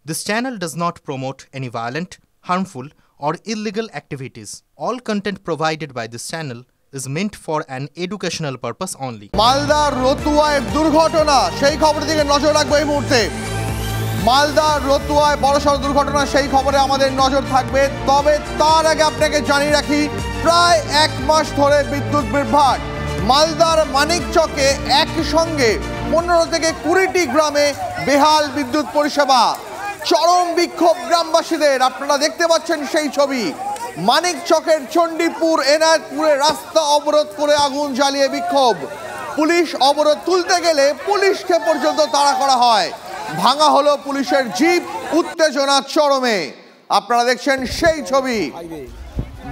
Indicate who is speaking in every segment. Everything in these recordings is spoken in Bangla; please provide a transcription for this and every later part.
Speaker 1: This channel does not promote any violent, harmful, or illegal activities. All content provided by this channel is meant for an educational purpose only.
Speaker 2: মালদার রতুয়ায় দুর্ঘটনা সেই খবরের দিকে নজর রাখবো এই মুহূর্তে। মালদার রতুয়ায় বড়সড় দুর্ঘটনা সেই খবরে আমাদের নজর থাকবে। তবে তার আগে আপনাকে জানিয়ে রাখি, প্রায় এক মাস ধরে বিদ্যুৎ বিভ্রাট। মালদার মানিকচকে একসঙ্গে 15 থেকে 20টি গ্রামে বেহাল বিদ্যুৎ পরিষেবা। চরম বিক্ষোভ গ্রামবাসীদের, আপনারা দেখতে পাচ্ছেন সেই ছবি। মানিকচকের চণ্ডীপুর এনায়তপুরে রাস্তা অবরোধ করে আগুন জ্বালিয়ে বিক্ষোভ। পুলিশ অবরোধ তুলতে গেলে পুলিশকে পর্যন্ত তাড়া করা হয়। ভাঙা হলো পুলিশের জিপ, উত্তেজনা চরমে। আপনারা দেখছেন সেই ছবি।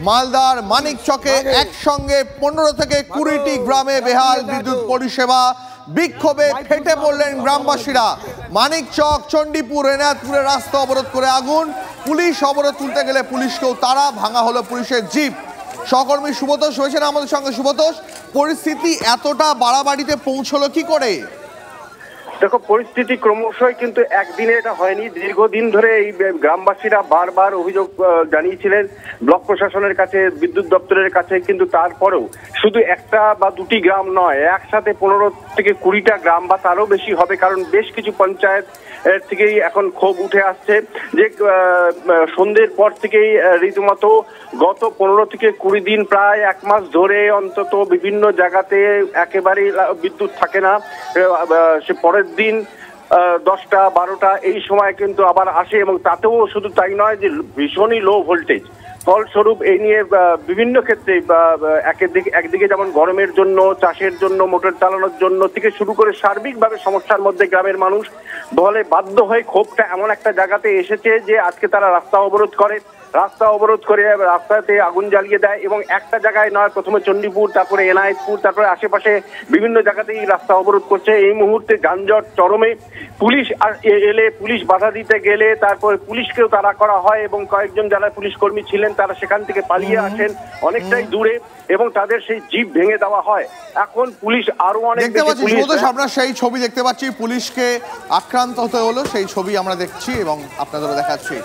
Speaker 2: মালদার মানিকচকে একসঙ্গে 15 থেকে 20টি গ্রামে বেহাল বিদ্যুৎ পরিষেবা। বিক্ষোভে ফেটে পড়লেন গ্রামবাসীরা। মানিকচক চণ্ডীপুর এনায়তপুরে রাস্তা অবরোধ করে আগুন। পুলিশ অবরোধ তুলতে গেলে পুলিশকেও তারা, ভাঙা হলো পুলিশের জিপ। সহকর্মী সুব্রতোষ হয়েছেন আমাদের সঙ্গে। সুব্রতোষ, পরিস্থিতি এতটা বাড়াবাড়িতে পৌঁছলো কি করে?
Speaker 3: দেখো, পরিস্থিতি ক্রমশই কিন্তু একদিনে এটা হয়নি। দীর্ঘদিন ধরে এই গ্রামবাসীরা বারবার অভিযোগ জানিয়েছিলেন ব্লক প্রশাসনের কাছে, বিদ্যুৎ দপ্তরের কাছে, কিন্তু তারপরেও শুধু একটা বা দুটি গ্রাম নয়, একসাথে 15 থেকে 20টা গ্রাম বা তারও বেশি হবে, কারণ বেশ কিছু পঞ্চায়েত থেকেই এখন ক্ষোভ উঠে আসছে যে সন্ধ্যের পর থেকেই রীতিমতো গত 15 থেকে 20 দিন, প্রায় এক মাস ধরে অন্তত বিভিন্ন জায়গাতে একেবারেই বিদ্যুৎ থাকে না। সে পরের দিন 10টা 12টা এই সময় কিন্তু আবার আসে, এবং তাতেও শুধু তাই নয় যে ভীষণই লো ভোল্টেজ। ফলস্বরূপ এই নিয়ে বিভিন্ন ক্ষেত্রে একদিকে যেমন গরমের জন্য, চাষের জন্য, মোটর চালানোর জন্য থেকে শুরু করে সার্বিকভাবে সমস্যার মধ্যে গ্রামের মানুষ, বলে বাধ্য হয়ে ক্ষোভটা এমন একটা জায়গাতে এসেছে যে আজকে তারা রাস্তা অবরোধ করে রাস্তাতে আগুন জ্বালিয়ে দেয়। এবং একটা জায়গায় নয়, প্রথমে চণ্ডীপুর, তারপরে এনায়েতপুর, তারপরে আশেপাশে বিভিন্ন জায়গাতেই রাস্তা অবরোধ করছে। এই মুহূর্তে যানজট চরমে। পুলিশ এলে, পুলিশ বাধা দিতে গেলে তারপরে পুলিশকেও তাড়া করা হয়, এবং কয়েকজন যারা পুলিশ কর্মী ছিলেন তারা সেখান থেকে পালিয়ে আসেন অনেকটাই দূরে, এবং তাদের সেই জিপ ভেঙে দেওয়া হয়। এখন পুলিশ আরো অনেক
Speaker 2: আমরা সেই ছবি দেখতে পাচ্ছি, পুলিশকে আক্রান্ত হতে হলো সেই ছবি আমরা দেখছি এবং আপনাদেরও দেখাচ্ছি।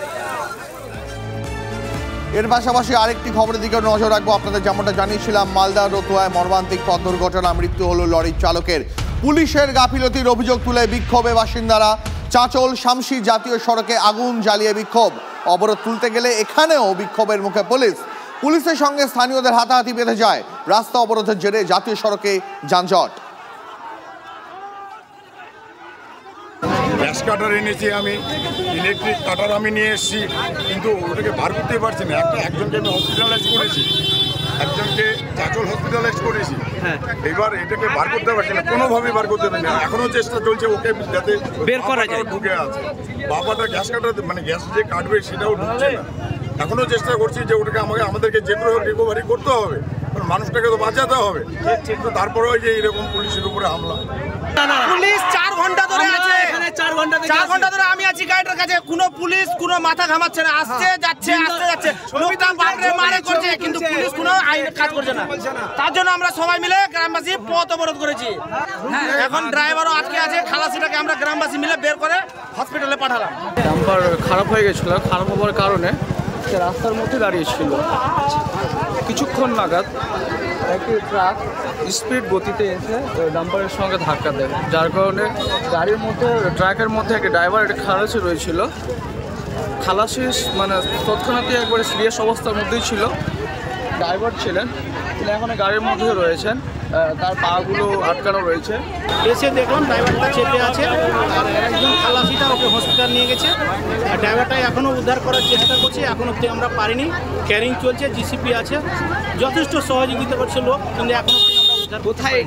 Speaker 2: এর পাশাপাশি আরেকটি খবরের দিকে নজর রাখবো। আপনাদের যেমনটা জানিয়েছিলাম, মালদার রতুয়ায় মর্মান্তিক পথ দুর্ঘটনা, মৃত্যু হলো লরির চালকের। পুলিশের গাফিলতির অভিযোগ তুলে বিক্ষোভে বাসিন্দারা। চাঁচল শামসি জাতীয় সড়কে আগুন জ্বালিয়ে বিক্ষোভ। অবরোধ তুলতে গেলে এখানেও বিক্ষোভের মুখে পুলিশের সঙ্গে স্থানীয়দের হাতাহাতি বেঁধে যায়। রাস্তা অবরোধের জেরে জাতীয় সড়কে যানজট।
Speaker 4: গ্যাস কাটার এনেছি আমি, ইলেকট্রিক কাটার আমি নিয়ে এসেছি, কিন্তু ওটাকে বার করতে পারছি না। একজনকে আমি হসপিটালাইজ করেছি, একজনকে চাঁচল হসপিটালাইজ করেছি। এবার এটাকে বার করতে পারছি না, কোনোভাবেই বার করতে পারছি না। এখনো চেষ্টা চলছে ওকে যাতে বের করা যায়। ঢুকে আছে বাবাটা, গ্যাস কাটার মানে গ্যাস যে কাটবে সেটাও ঢুকছে না। এখনো চেষ্টা করছি যে ওটাকে আমাদেরকে যে করে রিকভারি করতে হবে, মানুষটাকে তো বাঁচাতে হবে। কিন্তু তারপরেও যে এরকম পুলিশের উপরে হামলা।
Speaker 5: পুলিশ 4 ঘন্টা ধরে আছে, 4 ঘন্টা ধরে আমি আছি গাইডের কাছে। কোনো পুলিশ কোনো মাথা ঘামাচ্ছে না, আসছে যাচ্ছে লোকটা বাপরে মারে করছে, কিন্তু পুলিশ কোনো আইন কাজ করছে না। তার জন্য আমরা সবাই মিলে গ্রামবাসী পথ অবরোধ করেছি। এখন ড্রাইভারও আটকে আছে, খালাসিটাকে আমরা গ্রামবাসী মিলে বের করে হসপিটালে পাঠালাম।
Speaker 6: ডাম্পার খারাপ হয়ে গেছিল, খারাপ হওয়ার কারণে রাস্তার মধ্যে দাঁড়িয়েছিল। কিছুক্ষণ নাগাদ একটি ট্রাক স্পিড গতিতে এসে ডাম্পারের সঙ্গে ধাক্কা দেয়, যার কারণে গাড়ির মধ্যে, ট্রাকের মধ্যে একটা ড্রাইভার, একটা খালাসি রয়েছিল। খালাসি মানে তৎক্ষণাৎই একবারে সিরিয়াস অবস্থার মধ্যেই ছিল। ড্রাইভার ছিলেন, তিনি এখন গাড়ির মধ্যে রয়েছেন, তার পাগুলো আটকানো রয়েছে।
Speaker 5: এসে দেখলাম ড্রাইভারটা চেপে আছে, আর একজন খালাসিটা ওকে হসপিটাল নিয়ে গেছে। আর ড্রাইভারটা এখনও উদ্ধার করার চেষ্টা করছে, এখনও অব্দি আমরা পারিনি। ক্যারিং চলছে, জিসিপি আছে, যথেষ্ট সহযোগিতা করছে লোক, কিন্তু এখনও আমরা উদ্ধার।
Speaker 6: কোথায়